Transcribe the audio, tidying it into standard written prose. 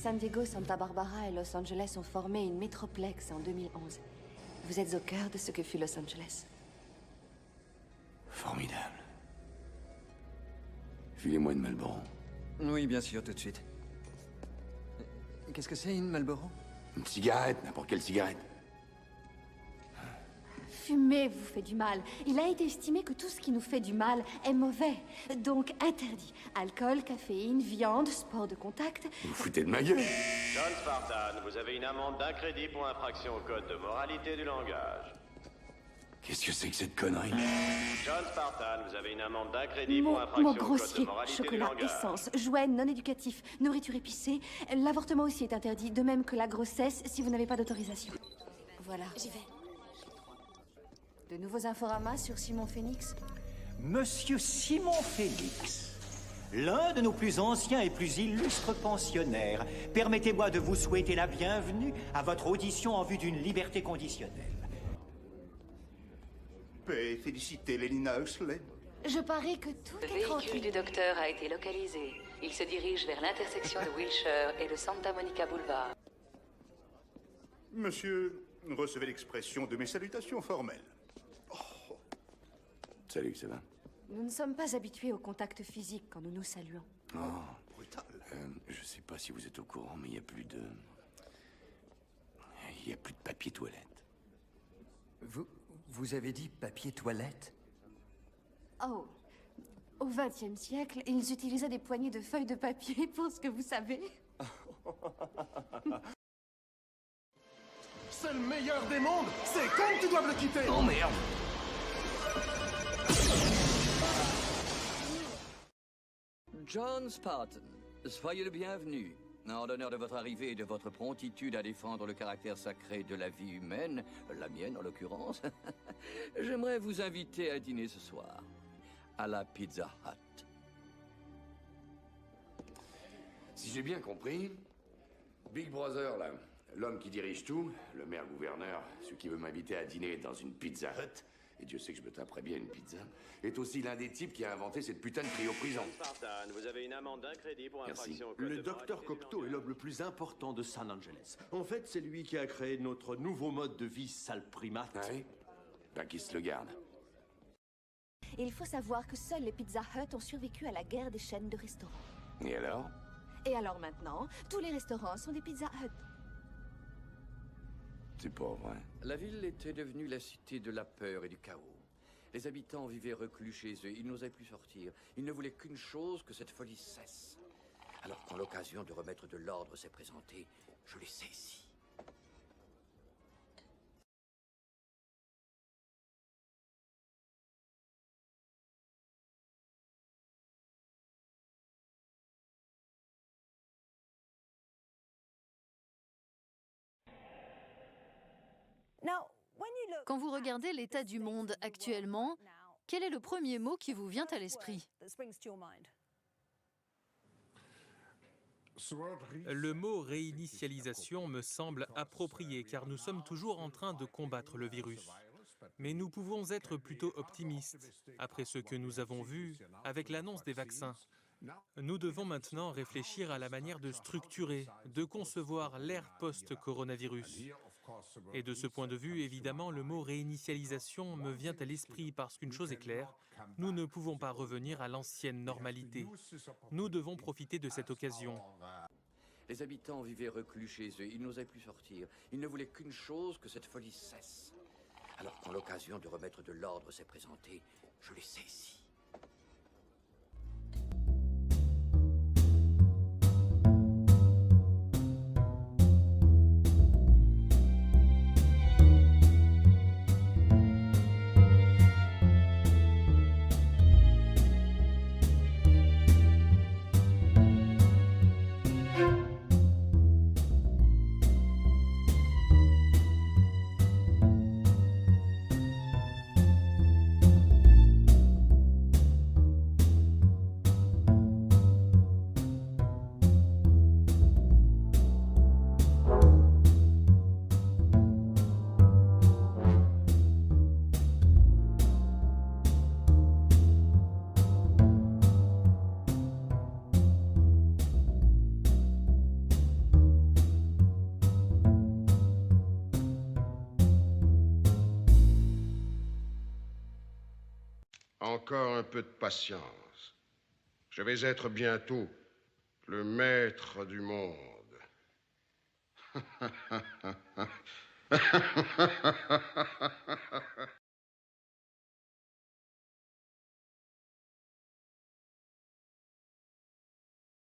San Diego, Santa Barbara et Los Angeles ont formé une métroplex en 2011. Vous êtes au cœur de ce que fut Los Angeles. Formidable. Filez-moi une Marlboro. Oui, bien sûr, tout de suite. Qu'est-ce que c'est, une Marlboro? Une cigarette, n'importe quelle cigarette. Fumer vous fait du mal. Il a été estimé que tout ce qui nous fait du mal est mauvais. Donc interdit. Alcool, caféine, viande, sport de contact. Vous foutez de ma gueule. John Spartan, vous avez une amende d'un crédit pour infraction au code de moralité du langage. Qu'est-ce que c'est que cette connerie? John Spartan, vous avez une amende d'un crédit Mots pour infraction au code de grossiers, moralité du chocolat, langage. essence, jouets non éducatifs, nourriture épicée. L'avortement aussi est interdit, de même que la grossesse si vous n'avez pas d'autorisation. Voilà. J'y vais. De nouveaux inforamas sur Simon Phoenix? Monsieur Simon Félix, l'un de nos plus anciens et plus illustres pensionnaires, permettez-moi de vous souhaiter la bienvenue à votre audition en vue d'une liberté conditionnelle. Paix et féliciter Lélina Huxley. Je parie que tout Le est véhicule tranquille. du docteur a été localisé. Il se dirige vers l'intersection de Wilshire et de Santa Monica Boulevard. Monsieur, recevez l'expression de mes salutations formelles. Salut, ça va? Nous ne sommes pas habitués au contact physique quand nous nous saluons. Oh, Brutal. je sais pas si vous êtes au courant, mais il y a plus de... Il y a plus de papier toilette. Vous avez dit papier toilette? Oh, au XXe siècle, ils utilisaient des poignées de feuilles de papier pour ce que vous savez. C'est le meilleur des mondes. C'est quand tu dois me le quitter. Oh merde! John Spartan, soyez le bienvenu. En l'honneur de votre arrivée et de votre promptitude à défendre le caractère sacré de la vie humaine, la mienne en l'occurrence, j'aimerais vous inviter à dîner ce soir, à la Pizza Hut. Si j'ai bien compris, Big Brother, là, l'homme qui dirige tout, le maire-gouverneur, celui qui veut m'inviter à dîner dans une Pizza Hut, et Dieu sait que je me taperais bien une pizza, est aussi l'un des types qui a inventé cette putain de cryoprison. Spartan, vous avez une amende d'un crédit pour Merci. infraction au code Le de docteur moralité du Cocteau est langage. l'homme le plus important de San Angeles. En fait, c'est lui qui a créé notre nouveau mode de vie sale primate. Ah oui? Ben, qui se le garde. Et il faut savoir que seuls les Pizza Hut ont survécu à la guerre des chaînes de restaurants. Et alors? Et alors maintenant, tous les restaurants sont des Pizza Hut. C'est pas vrai. La ville était devenue la cité de la peur et du chaos. Les habitants vivaient reclus chez eux, ils n'osaient plus sortir. Ils ne voulaient qu'une chose, que cette folie cesse. Alors quand l'occasion de remettre de l'ordre s'est présentée, je l'ai saisie. Quand vous regardez l'état du monde actuellement, quel est le premier mot qui vous vient à l'esprit? Le mot réinitialisation me semble approprié car nous sommes toujours en train de combattre le virus. Mais nous pouvons être plutôt optimistes après ce que nous avons vu avec l'annonce des vaccins. Nous devons maintenant réfléchir à la manière de structurer, de concevoir l'ère post-coronavirus. Et de ce point de vue, évidemment, le mot réinitialisation me vient à l'esprit parce qu'une chose est claire, nous ne pouvons pas revenir à l'ancienne normalité. Nous devons profiter de cette occasion. Les habitants vivaient reclus chez eux, ils n'osaient plus sortir. Ils ne voulaient qu'une chose, que cette folie cesse. Alors quand l'occasion de remettre de l'ordre s'est présentée, je l'ai saisie. Encore un peu de patience. Je vais être bientôt le maître du monde.